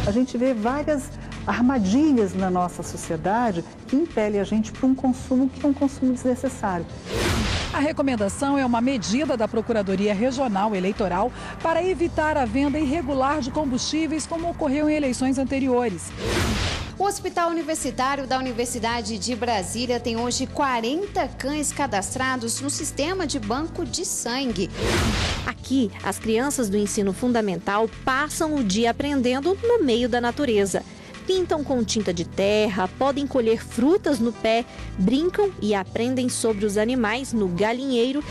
A gente vê várias armadilhas na nossa sociedade que impelem a gente para um consumo que é um consumo desnecessário. A recomendação é uma medida da Procuradoria Regional Eleitoral para evitar a venda irregular de combustíveis, como ocorreu em eleições anteriores. O Hospital Universitário da Universidade de Brasília tem hoje 40 cães cadastrados no sistema de banco de sangue. Aqui, as crianças do ensino fundamental passam o dia aprendendo no meio da natureza. Pintam com tinta de terra, podem colher frutas no pé, brincam e aprendem sobre os animais no galinheiro.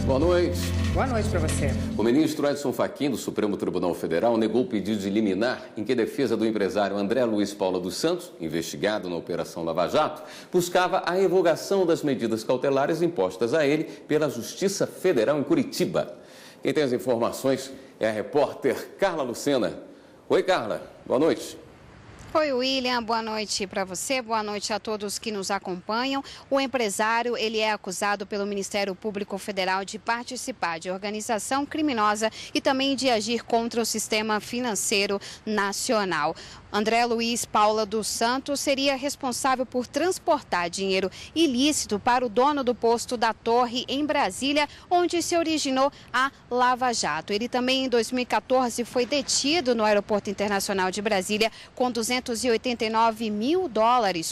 Boa noite. Boa noite para você. O ministro Edson Fachin, do Supremo Tribunal Federal, negou o pedido de liminar em que a defesa do empresário André Luiz Paula dos Santos, investigado na Operação Lava Jato, buscava a revogação das medidas cautelares impostas a ele pela Justiça Federal em Curitiba. Quem tem as informações é a repórter Carla Lucena. Oi, Carla. Boa noite. Oi, William, boa noite para você, boa noite a todos que nos acompanham. O empresário, ele é acusado pelo Ministério Público Federal de participar de organização criminosa e também de agir contra o sistema financeiro nacional. André Luiz Paula dos Santos seria responsável por transportar dinheiro ilícito para o dono do posto da Torre em Brasília, onde se originou a Lava Jato. Ele também, em 2014, foi detido no Aeroporto Internacional de Brasília com $289 mil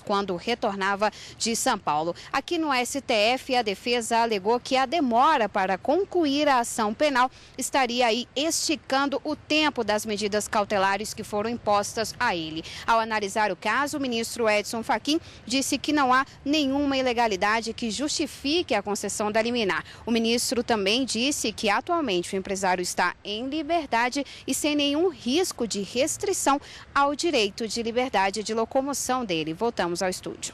quando retornava de São Paulo. Aqui no STF, a defesa alegou que a demora para concluir a ação penal estaria aí esticando o tempo das medidas cautelares que foram impostas a ele. Ao analisar o caso, o ministro Edson Fachin disse que não há nenhuma ilegalidade que justifique a concessão da liminar. O ministro também disse que atualmente o empresário está em liberdade e sem nenhum risco de restrição ao direito de liberdade de locomoção dele. Voltamos ao estúdio.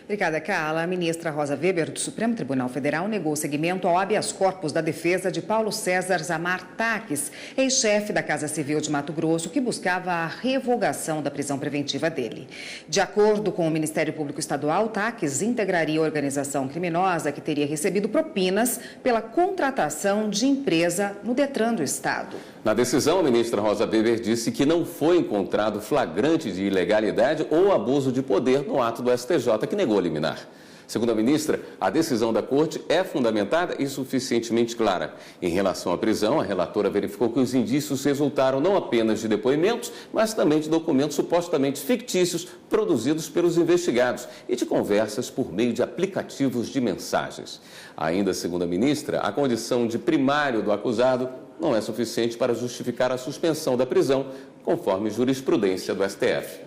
Obrigada, Carla. A ministra Rosa Weber, do Supremo Tribunal Federal, negou seguimento ao habeas corpus da defesa de Paulo César Zamar Taques, ex-chefe da Casa Civil de Mato Grosso, que buscava a revogação da prisão preventiva dele. De acordo com o Ministério Público Estadual, Taques integraria a organização criminosa que teria recebido propinas pela contratação de empresa no Detran do Estado. Na decisão, a ministra Rosa Weber disse que não foi encontrado flagrante de ilegalidade ou abuso de poder no ato do STJ, que negou a liminar. Segundo a ministra, a decisão da Corte é fundamentada e suficientemente clara. Em relação à prisão, a relatora verificou que os indícios resultaram não apenas de depoimentos, mas também de documentos supostamente fictícios produzidos pelos investigados e de conversas por meio de aplicativos de mensagens. Ainda segundo a ministra, a condição de primário do acusado não é suficiente para justificar a suspensão da prisão, conforme jurisprudência do STF.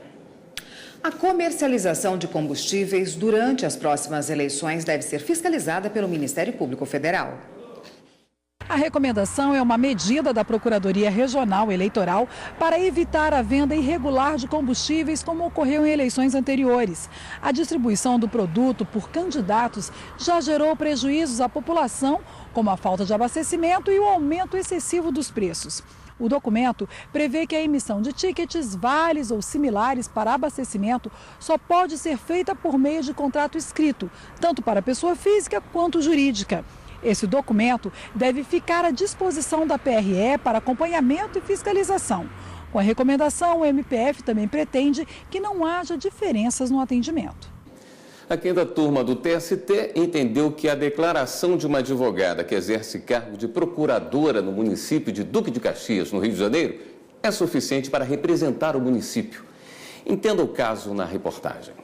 A comercialização de combustíveis durante as próximas eleições deve ser fiscalizada pelo Ministério Público Federal. A recomendação é uma medida da Procuradoria Regional Eleitoral para evitar a venda irregular de combustíveis, como ocorreu em eleições anteriores. A distribuição do produto por candidatos já gerou prejuízos à população, como a falta de abastecimento e o aumento excessivo dos preços. O documento prevê que a emissão de tickets, vales ou similares para abastecimento só pode ser feita por meio de contrato escrito, tanto para pessoa física quanto jurídica. Esse documento deve ficar à disposição da PRE para acompanhamento e fiscalização. Com a recomendação, o MPF também pretende que não haja diferenças no atendimento. A quinta turma do TST entendeu que a declaração de uma advogada que exerce cargo de procuradora no município de Duque de Caxias, no Rio de Janeiro, é suficiente para representar o município. Entenda o caso na reportagem.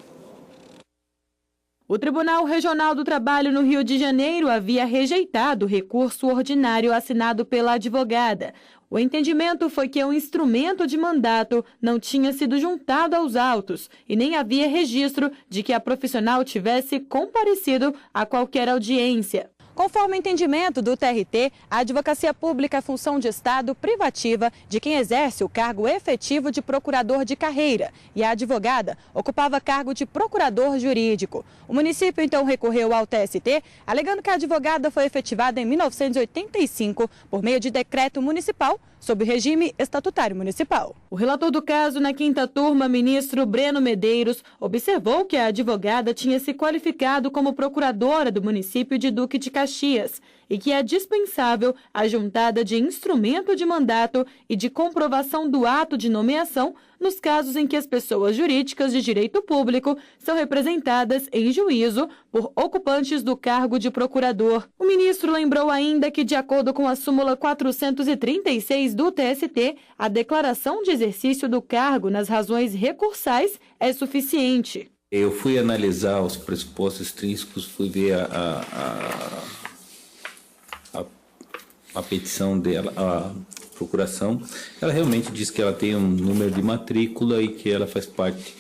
O Tribunal Regional do Trabalho no Rio de Janeiro havia rejeitado o recurso ordinário assinado pela advogada. O entendimento foi que o instrumento de mandato não tinha sido juntado aos autos e nem havia registro de que a profissional tivesse comparecido a qualquer audiência. Conforme o entendimento do TRT, a advocacia pública é função de Estado privativa de quem exerce o cargo efetivo de procurador de carreira e a advogada ocupava cargo de procurador jurídico. O município então recorreu ao TST, alegando que a advogada foi efetivada em 1985 por meio de decreto municipal sob o regime estatutário municipal. O relator do caso na quinta turma, ministro Breno Medeiros, observou que a advogada tinha se qualificado como procuradora do município de Duque de Caxias e que é dispensável a juntada de instrumento de mandato e de comprovação do ato de nomeação nos casos em que as pessoas jurídicas de direito público são representadas em juízo por ocupantes do cargo de procurador. O ministro lembrou ainda que, de acordo com a súmula 436 do TST, a declaração de exercício do cargo nas razões recursais é suficiente. Eu fui analisar os pressupostos extrínsecos, fui ver a petição dela, a procuração. Ela realmente diz que ela tem um número de matrícula e que ela faz parte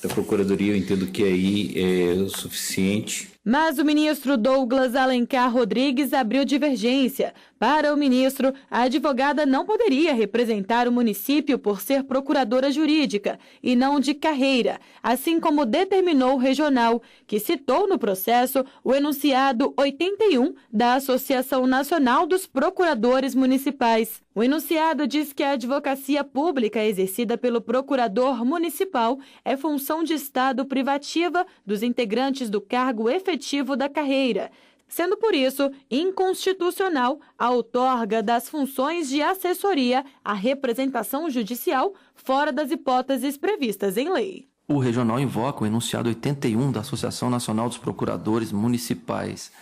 da Procuradoria. Eu entendo que aí é o suficiente. Mas o ministro Douglas Alencar Rodrigues abriu divergência. Para o ministro, a advogada não poderia representar o município por ser procuradora jurídica e não de carreira, assim como determinou o regional, que citou no processo o enunciado 81 da Associação Nacional dos Procuradores Municipais. O enunciado diz que a advocacia pública exercida pelo procurador municipal é função de Estado privativa dos integrantes do cargo efetivo da carreira, sendo por isso inconstitucional a outorga das funções de assessoria à representação judicial fora das hipóteses previstas em lei. O regional invoca o enunciado 81 da Associação Nacional dos Procuradores Municipais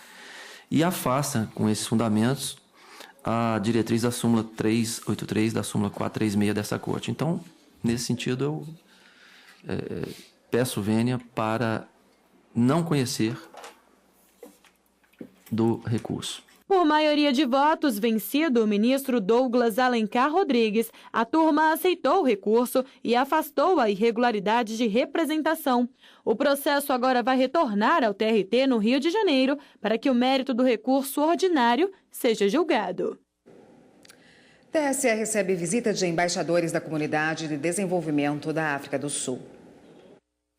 e afasta, com esses fundamentos, a diretriz da súmula 383 da súmula 436 dessa corte. Então, nesse sentido, eu peço vênia para não conhecer do recurso. Por maioria de votos, vencido o ministro Douglas Alencar Rodrigues, a turma aceitou o recurso e afastou a irregularidade de representação. O processo agora vai retornar ao TRT no Rio de Janeiro para que o mérito do recurso ordinário seja julgado. TSE recebe visita de embaixadores da Comunidade de Desenvolvimento da África do Sul.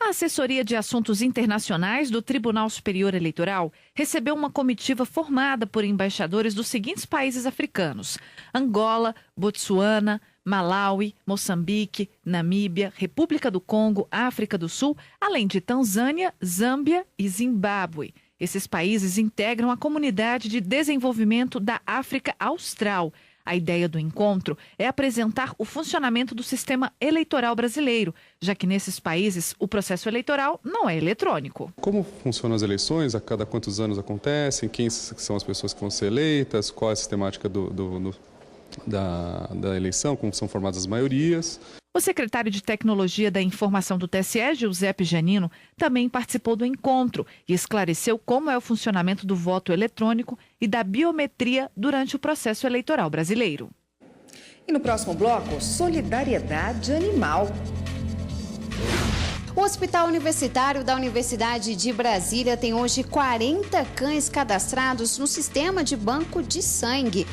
A Assessoria de Assuntos Internacionais do Tribunal Superior Eleitoral recebeu uma comitiva formada por embaixadores dos seguintes países africanos: Angola, Botsuana, Malawi, Moçambique, Namíbia, República do Congo, África do Sul, além de Tanzânia, Zâmbia e Zimbábue. Esses países integram a Comunidade de Desenvolvimento da África Austral. A ideia do encontro é apresentar o funcionamento do sistema eleitoral brasileiro, já que nesses países o processo eleitoral não é eletrônico. Como funcionam as eleições, a cada quantos anos acontecem, quem são as pessoas que vão ser eleitas, qual é a sistemática da eleição, como são formadas as maiorias. O secretário de Tecnologia da Informação do TSE, Giuseppe Giannino, também participou do encontro e esclareceu como é o funcionamento do voto eletrônico e da biometria durante o processo eleitoral brasileiro. E no próximo bloco, solidariedade animal. O Hospital Universitário da Universidade de Brasília tem hoje 40 cães cadastrados no sistema de banco de sangue.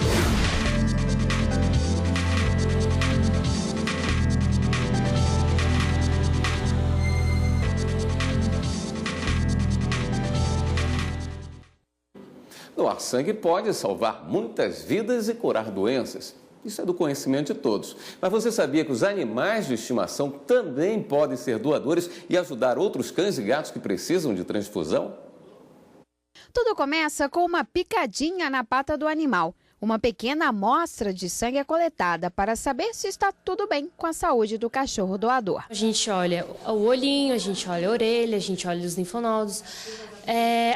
Doar sangue pode salvar muitas vidas e curar doenças. Isso é do conhecimento de todos. Mas você sabia que os animais de estimação também podem ser doadores e ajudar outros cães e gatos que precisam de transfusão? Tudo começa com uma picadinha na pata do animal. Uma pequena amostra de sangue é coletada para saber se está tudo bem com a saúde do cachorro doador. A gente olha o olhinho, a gente olha a orelha, a gente olha os linfonodos,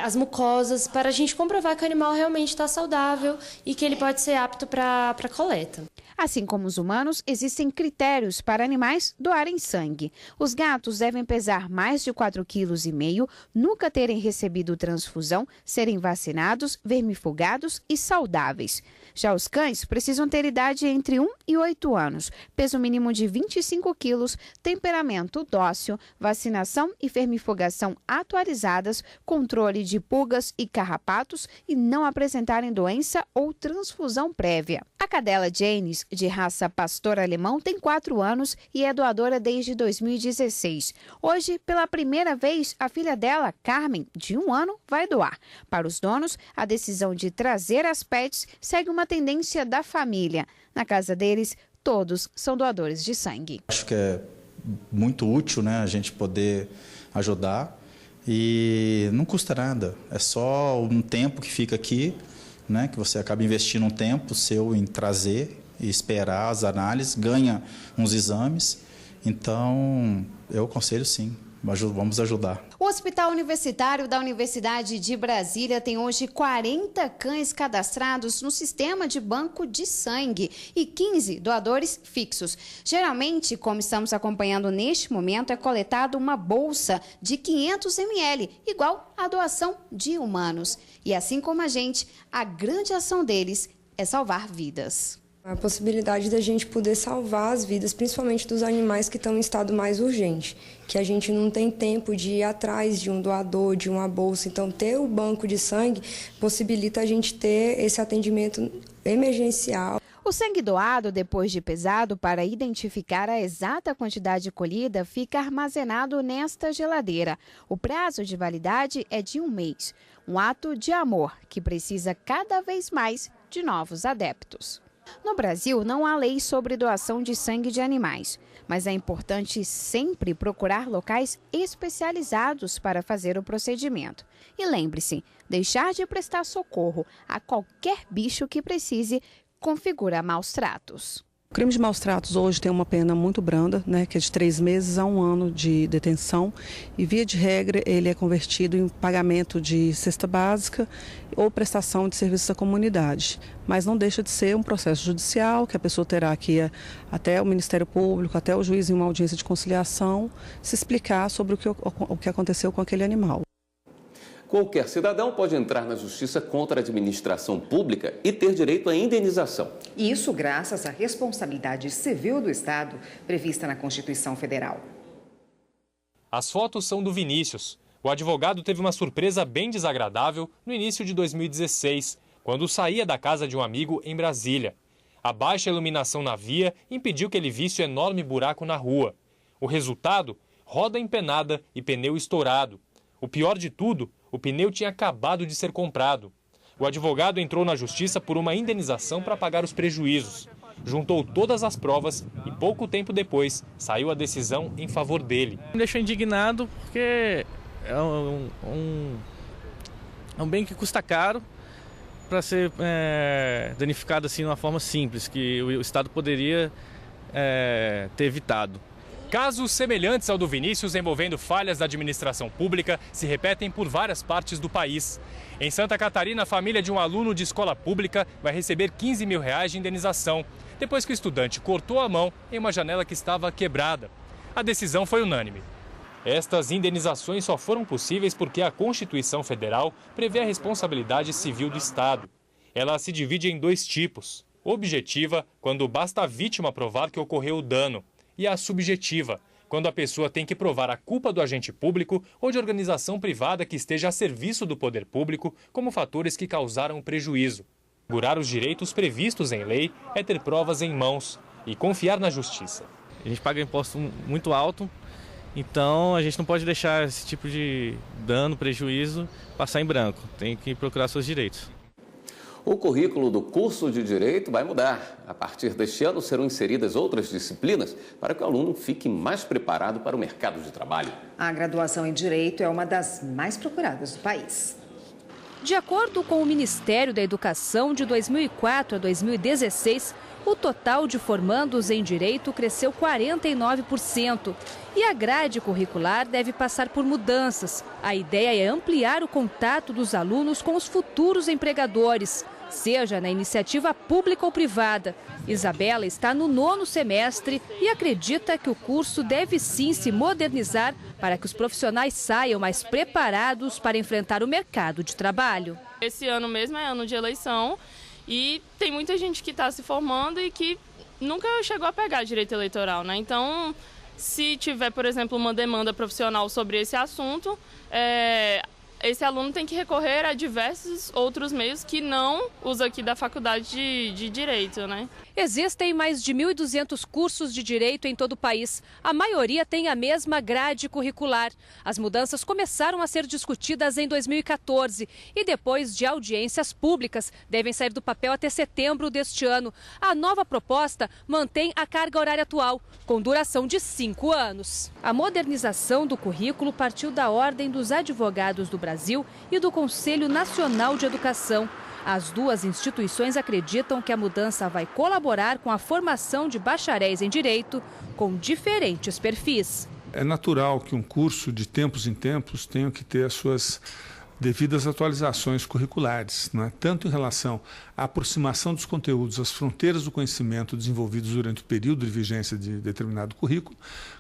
as mucosas, para a gente comprovar que o animal realmente está saudável e que ele pode ser apto para coleta. Assim como os humanos, existem critérios para animais doarem sangue. Os gatos devem pesar mais de 4,5 kg, nunca terem recebido transfusão, serem vacinados, vermifugados e saudáveis. Já os cães precisam ter idade entre 1 e 8 anos, peso mínimo de 25 quilos, temperamento dócil, vacinação e vermifugação atualizadas, com controle de pulgas e carrapatos e não apresentarem doença ou transfusão prévia. A cadela Janis, de raça pastor alemão, tem 4 anos e é doadora desde 2016. Hoje, pela primeira vez, a filha dela, Carmen, de 1 ano, vai doar. Para os donos, a decisão de trazer as pets segue uma tendência da família. Na casa deles, todos são doadores de sangue. Acho que é muito útil, né, a gente poder ajudar e não custa nada. É só um tempo que fica aqui, né, que você acaba investindo um tempo seu em trazer e esperar as análises, ganha uns exames. Então, eu aconselho sim. Vamos ajudar. O Hospital Universitário da Universidade de Brasília tem hoje 40 cães cadastrados no sistema de banco de sangue e 15 doadores fixos. Geralmente, como estamos acompanhando neste momento, é coletado uma bolsa de 500 ml, igual à doação de humanos. E assim como a gente, a grande ação deles é salvar vidas. A possibilidade da gente poder salvar as vidas, principalmente dos animais que estão em estado mais urgente, que a gente não tem tempo de ir atrás de um doador, de uma bolsa. Então, ter o banco de sangue possibilita a gente ter esse atendimento emergencial. O sangue doado, depois de pesado para identificar a exata quantidade colhida, fica armazenado nesta geladeira. O prazo de validade é de 1 mês. Um ato de amor que precisa cada vez mais de novos adeptos. No Brasil, não há lei sobre doação de sangue de animais, mas é importante sempre procurar locais especializados para fazer o procedimento. E lembre-se, deixar de prestar socorro a qualquer bicho que precise configura maus tratos. O crime de maus tratos hoje tem uma pena muito branda, né, que é de 3 meses a 1 ano de detenção e, via de regra, ele é convertido em pagamento de cesta básica ou prestação de serviços à comunidade. Mas não deixa de ser um processo judicial que a pessoa terá que ir até o Ministério Público, até o juiz em uma audiência de conciliação, se explicar sobre o que aconteceu com aquele animal. Qualquer cidadão pode entrar na justiça contra a administração pública e ter direito à indenização. Isso graças à responsabilidade civil do Estado prevista na Constituição Federal. As fotos são do Vinícius. O advogado teve uma surpresa bem desagradável no início de 2016, quando saía da casa de um amigo em Brasília. A baixa iluminação na via impediu que ele visse o enorme buraco na rua. O resultado? Roda empenada e pneu estourado. O pior de tudo, o pneu tinha acabado de ser comprado. O advogado entrou na justiça por uma indenização para pagar os prejuízos. Juntou todas as provas e pouco tempo depois saiu a decisão em favor dele. Me deixou indignado porque é um bem que custa caro para ser danificado assim de uma forma simples, que o Estado poderia ter evitado. Casos semelhantes ao do Vinícius envolvendo falhas da administração pública se repetem por várias partes do país. Em Santa Catarina, a família de um aluno de escola pública vai receber R$15 mil de indenização, depois que o estudante cortou a mão em uma janela que estava quebrada. A decisão foi unânime. Estas indenizações só foram possíveis porque a Constituição Federal prevê a responsabilidade civil do Estado. Ela se divide em 2 tipos. Objetiva, quando basta a vítima provar que ocorreu o dano, e a subjetiva, quando a pessoa tem que provar a culpa do agente público ou de organização privada que esteja a serviço do poder público como fatores que causaram o prejuízo. Segurar os direitos previstos em lei é ter provas em mãos e confiar na justiça. A gente paga imposto muito alto, então a gente não pode deixar esse tipo de dano, prejuízo, passar em branco. Tem que procurar seus direitos. O currículo do curso de Direito vai mudar. A partir deste ano serão inseridas outras disciplinas para que o aluno fique mais preparado para o mercado de trabalho. A graduação em Direito é uma das mais procuradas do país. De acordo com o Ministério da Educação, de 2004 a 2016, o total de formandos em Direito cresceu 49%. E a grade curricular deve passar por mudanças. A ideia é ampliar o contato dos alunos com os futuros empregadores, seja na iniciativa pública ou privada. Isabela está no 9º semestre e acredita que o curso deve sim se modernizar para que os profissionais saiam mais preparados para enfrentar o mercado de trabalho. Esse ano mesmo é ano de eleição e tem muita gente que está se formando e que nunca chegou a pegar direito eleitoral, né? Então, se tiver, por exemplo, uma demanda profissional sobre esse assunto, esse aluno tem que recorrer a diversos outros meios que não os aqui da faculdade de Direito, né? Existem mais de 1.200 cursos de direito em todo o país. A maioria tem a mesma grade curricular. As mudanças começaram a ser discutidas em 2014 e depois de audiências públicas devem sair do papel até setembro deste ano. A nova proposta mantém a carga horária atual, com duração de 5 anos. A modernização do currículo partiu da Ordem dos Advogados do Brasil e do Conselho Nacional de Educação. As duas instituições acreditam que a mudança vai colaborar com a formação de bacharéis em direito com diferentes perfis. É natural que um curso de tempos em tempos tenha que ter as suas devidas atualizações curriculares, não é? Tanto em relação à aproximação dos conteúdos às fronteiras do conhecimento desenvolvidos durante o período de vigência de determinado currículo,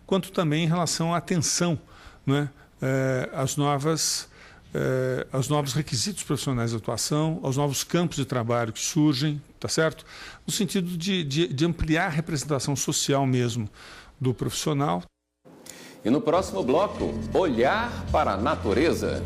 quanto também em relação à atenção, não é? Aos novos requisitos profissionais de atuação, aos novos campos de trabalho que surgem, tá certo? No sentido de ampliar a representação social mesmo do profissional. E no próximo bloco, olhar para a natureza.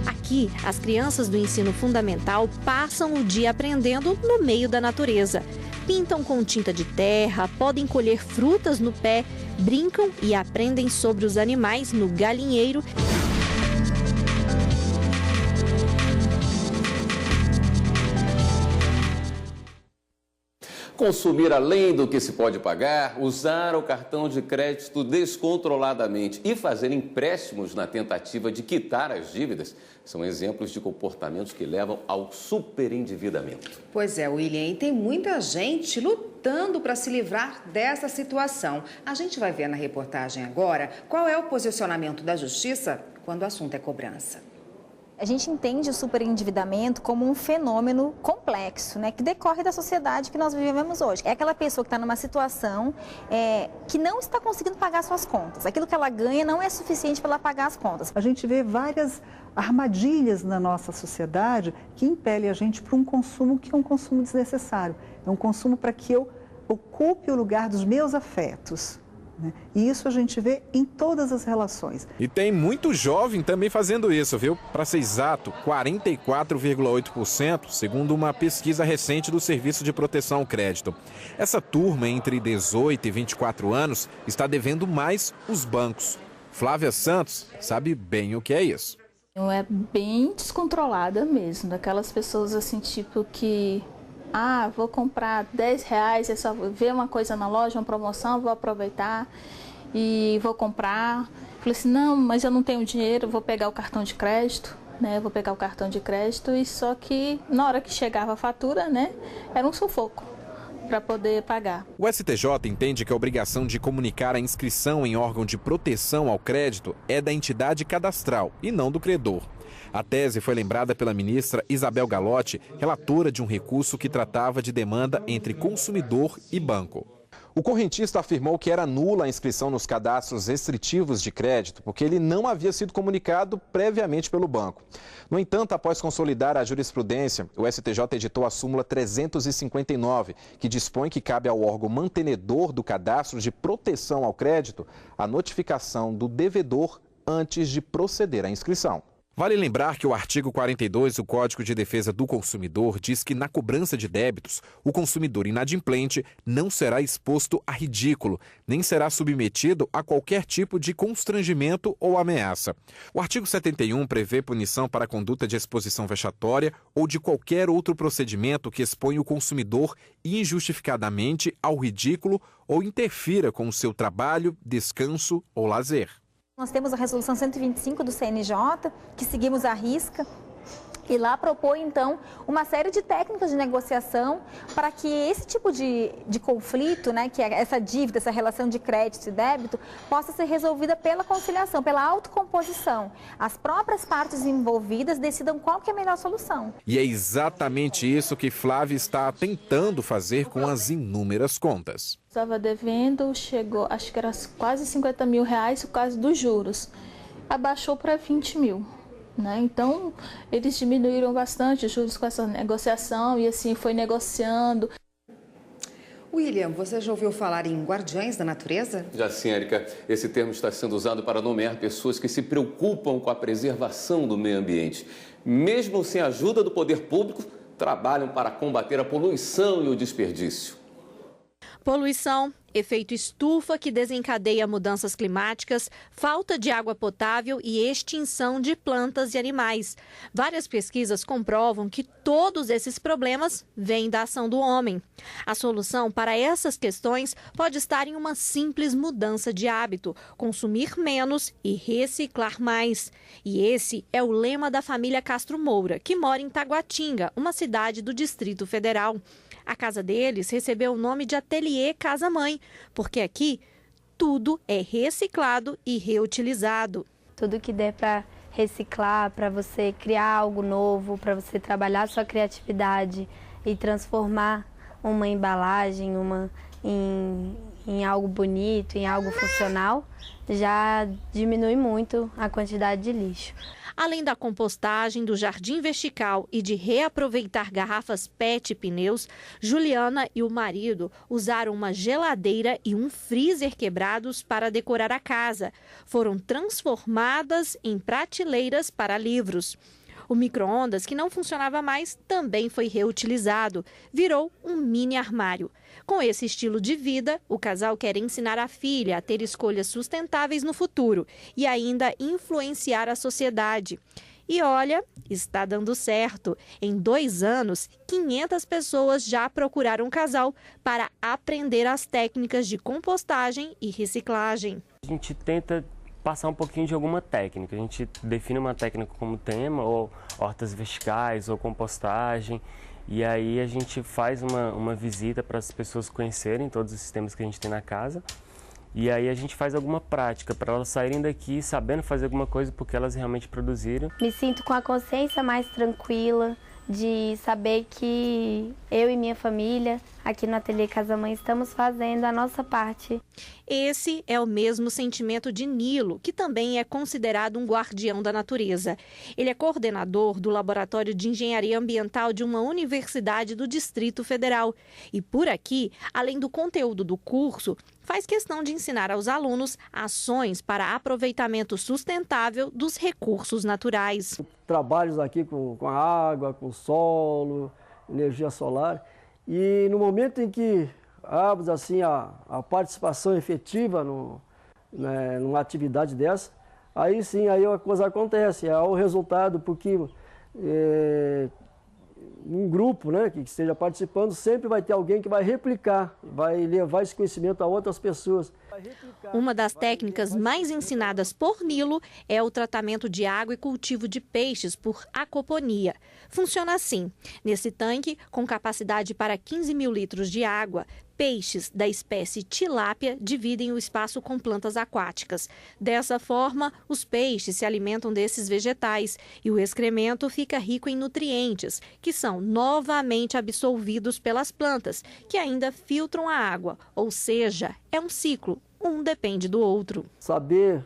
Aqui, as crianças do ensino fundamental passam o dia aprendendo no meio da natureza. Pintam com tinta de terra, podem colher frutas no pé, brincam e aprendem sobre os animais no galinheiro. Consumir além do que se pode pagar, usar o cartão de crédito descontroladamente e fazer empréstimos na tentativa de quitar as dívidas são exemplos de comportamentos que levam ao superendividamento. Pois é, William, e tem muita gente lutando para se livrar dessa situação. A gente vai ver na reportagem agora qual é o posicionamento da Justiça quando o assunto é cobrança. A gente entende o superendividamento como um fenômeno complexo, né, que decorre da sociedade que nós vivemos hoje. É aquela pessoa que está numa situação que não está conseguindo pagar suas contas. Aquilo que ela ganha não é suficiente para ela pagar as contas. A gente vê várias armadilhas na nossa sociedade que impelem a gente para um consumo que é um consumo desnecessário. É um consumo para que eu ocupe o lugar dos meus afetos. E isso a gente vê em todas as relações. E tem muito jovem também fazendo isso, viu? Para ser exato, 44,8%, segundo uma pesquisa recente do Serviço de Proteção ao Crédito. Essa turma, entre 18 e 24 anos, está devendo mais os bancos. Flávia Santos sabe bem o que é isso. É bem descontrolada mesmo, daquelas pessoas assim, tipo que... vou comprar R$10, é só ver uma coisa na loja, uma promoção, vou aproveitar e vou comprar. Falei assim, não, mas eu não tenho dinheiro, vou pegar o cartão de crédito, né? Vou pegar o cartão de crédito e só que na hora que chegava a fatura, né, era um sufoco para poder pagar. O STJ entende que a obrigação de comunicar a inscrição em órgão de proteção ao crédito é da entidade cadastral e não do credor. A tese foi lembrada pela ministra Isabel Galotti, relatora de um recurso que tratava de demanda entre consumidor e banco. O correntista afirmou que era nula a inscrição nos cadastros restritivos de crédito, porque ele não havia sido comunicado previamente pelo banco. No entanto, após consolidar a jurisprudência, o STJ editou a súmula 359, que dispõe que cabe ao órgão mantenedor do cadastro de proteção ao crédito a notificação do devedor antes de proceder à inscrição. Vale lembrar que o artigo 42 do Código de Defesa do Consumidor diz que na cobrança de débitos, o consumidor inadimplente não será exposto a ridículo, nem será submetido a qualquer tipo de constrangimento ou ameaça. O artigo 71 prevê punição para a conduta de exposição vexatória ou de qualquer outro procedimento que expõe o consumidor injustificadamente ao ridículo ou interfira com o seu trabalho, descanso ou lazer. Nós temos a resolução 125 do CNJ, que seguimos à risca, e lá propõe, então, uma série de técnicas de negociação para que esse tipo de conflito, né, que é essa dívida, essa relação de crédito e débito, possa ser resolvida pela conciliação, pela autocomposição. As próprias partes envolvidas decidam qual que é a melhor solução. E é exatamente isso que Flávia está tentando fazer com as inúmeras contas. Estava devendo, chegou, acho que era quase R$50 mil por causa dos juros. Abaixou para 20 mil. Né? Então, eles diminuíram bastante os juros com essa negociação e assim foi negociando. William, você já ouviu falar em guardiães da natureza? Já sim, Érica. Esse termo está sendo usado para nomear pessoas que se preocupam com a preservação do meio ambiente. Mesmo sem a ajuda do poder público, trabalham para combater a poluição e o desperdício. Poluição, efeito estufa que desencadeia mudanças climáticas, falta de água potável e extinção de plantas e animais. Várias pesquisas comprovam que todos esses problemas vêm da ação do homem. A solução para essas questões pode estar em uma simples mudança de hábito, consumir menos e reciclar mais. E esse é o lema da família Castro Moura, que mora em Taguatinga, uma cidade do Distrito Federal. A casa deles recebeu o nome de Ateliê Casa Mãe, porque aqui tudo é reciclado e reutilizado. Tudo que der para reciclar, para você criar algo novo, para você trabalhar sua criatividade e transformar uma embalagem em algo bonito, em algo funcional, já diminui muito a quantidade de lixo. Além da compostagem, do jardim vertical e de reaproveitar garrafas PET e pneus, Juliana e o marido usaram uma geladeira e um freezer quebrados para decorar a casa. Foram transformadas em prateleiras para livros. O micro-ondas, que não funcionava mais, também foi reutilizado. Virou um mini armário. Com esse estilo de vida, o casal quer ensinar a filha a ter escolhas sustentáveis no futuro e ainda influenciar a sociedade. E olha, está dando certo. Em 2 anos, 500 pessoas já procuraram o casal para aprender as técnicas de compostagem e reciclagem. A gente tenta passar um pouquinho de alguma técnica. A gente define uma técnica como tema, ou hortas verticais, ou compostagem. E aí a gente faz uma visita para as pessoas conhecerem todos os sistemas que a gente tem na casa. E aí a gente faz alguma prática para elas saírem daqui sabendo fazer alguma coisa porque elas realmente produziram. Me sinto com a consciência mais tranquila de saber que eu e minha família aqui no Ateliê Casa Mãe estamos fazendo a nossa parte. Esse é o mesmo sentimento de Nilo, que também é considerado um guardião da natureza. Ele é coordenador do Laboratório de Engenharia Ambiental de uma universidade do Distrito Federal. E por aqui, além do conteúdo do curso, faz questão de ensinar aos alunos ações para aproveitamento sustentável dos recursos naturais. Trabalhos aqui com a água, com o solo, energia solar. E no momento em que abrimos assim, a participação efetiva numa atividade dessa, aí sim aí a coisa acontece, é o resultado, porque um grupo, né, que esteja participando sempre vai ter alguém que vai replicar, vai levar esse conhecimento a outras pessoas. Uma das técnicas mais ensinadas por Nilo é o tratamento de água e cultivo de peixes por aquaponia. Funciona assim: nesse tanque, com capacidade para 15 mil litros de água, peixes da espécie tilápia dividem o espaço com plantas aquáticas. Dessa forma, os peixes se alimentam desses vegetais e o excremento fica rico em nutrientes, que são novamente absorvidos pelas plantas, que ainda filtram a água, ou seja, é um ciclo, um depende do outro. Saber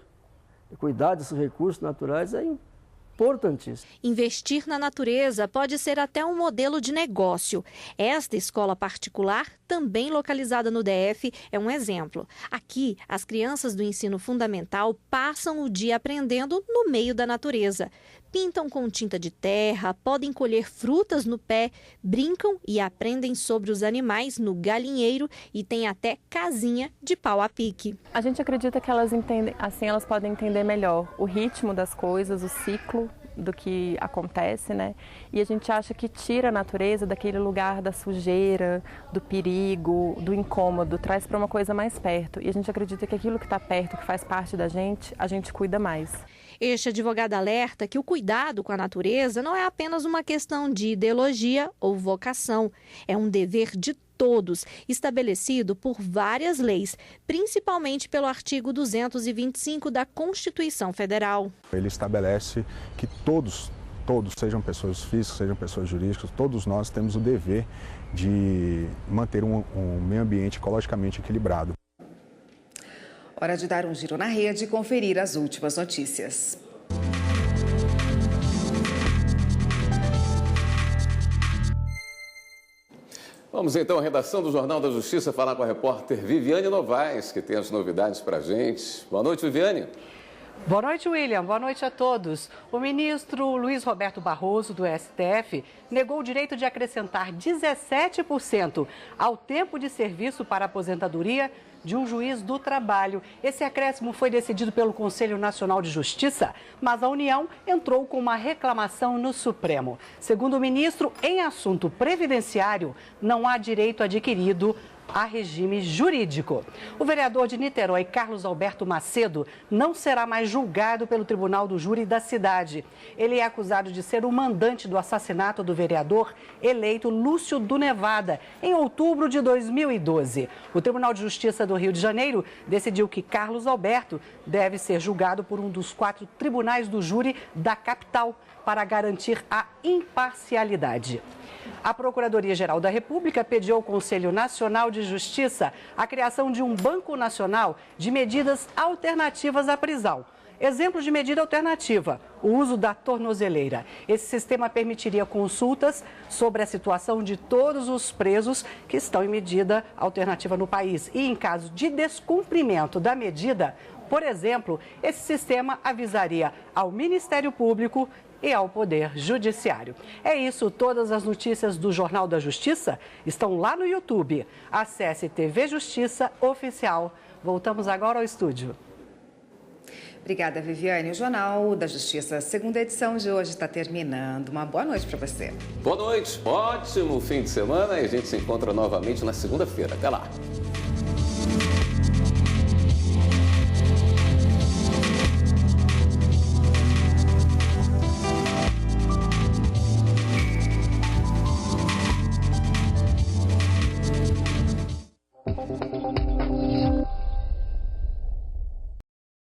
cuidar desses recursos naturais é importantíssimo. Investir na natureza pode ser até um modelo de negócio. Esta escola particular, também localizada no DF, é um exemplo. Aqui, as crianças do ensino fundamental passam o dia aprendendo no meio da natureza. Pintam com tinta de terra, podem colher frutas no pé, brincam e aprendem sobre os animais no galinheiro e tem até casinha de pau a pique. A gente acredita que elas entendem, assim elas podem entender melhor o ritmo das coisas, o ciclo do que acontece, né? E a gente acha que tira a natureza daquele lugar da sujeira, do perigo, do incômodo, traz para uma coisa mais perto. E a gente acredita que aquilo que está perto, que faz parte da gente, a gente cuida mais. Este advogado alerta que o cuidado com a natureza não é apenas uma questão de ideologia ou vocação, é um dever de todos, estabelecido por várias leis, principalmente pelo artigo 225 da Constituição Federal. Ele estabelece que todos, sejam pessoas físicas, sejam pessoas jurídicas, todos nós temos o dever de manter um meio ambiente ecologicamente equilibrado. Hora de dar um giro na rede e conferir as últimas notícias. Vamos então à redação do Jornal da Justiça falar com a repórter Viviane Novaes, que tem as novidades para a gente. Boa noite, Viviane. Boa noite, William. Boa noite a todos. O ministro Luiz Roberto Barroso, do STF, negou o direito de acrescentar 17% ao tempo de serviço para aposentadoria de um juiz do trabalho. Esse acréscimo foi decidido pelo Conselho Nacional de Justiça, mas a União entrou com uma reclamação no Supremo. Segundo o ministro, em assunto previdenciário, não há direito adquirido a regime jurídico. O vereador de Niterói, Carlos Alberto Macedo, não será mais julgado pelo Tribunal do Júri da cidade. Ele é acusado de ser o mandante do assassinato do vereador eleito Lúcio do Nevada, em outubro de 2012. O Tribunal de Justiça do Rio de Janeiro decidiu que Carlos Alberto deve ser julgado por um dos 4 tribunais do júri da capital para garantir a imparcialidade. A Procuradoria-Geral da República pediu ao Conselho Nacional de Justiça a criação de um banco nacional de medidas alternativas à prisão. Exemplo de medida alternativa, o uso da tornozeleira. Esse sistema permitiria consultas sobre a situação de todos os presos que estão em medida alternativa no país. E em caso de descumprimento da medida, por exemplo, esse sistema avisaria ao Ministério Público e ao Poder Judiciário. É isso, todas as notícias do Jornal da Justiça estão lá no YouTube. Acesse TV Justiça Oficial. Voltamos agora ao estúdio. Obrigada, Viviane. O Jornal da Justiça, segunda edição de hoje está terminando. Uma boa noite para você. Boa noite, ótimo fim de semana e a gente se encontra novamente na segunda-feira. Até lá.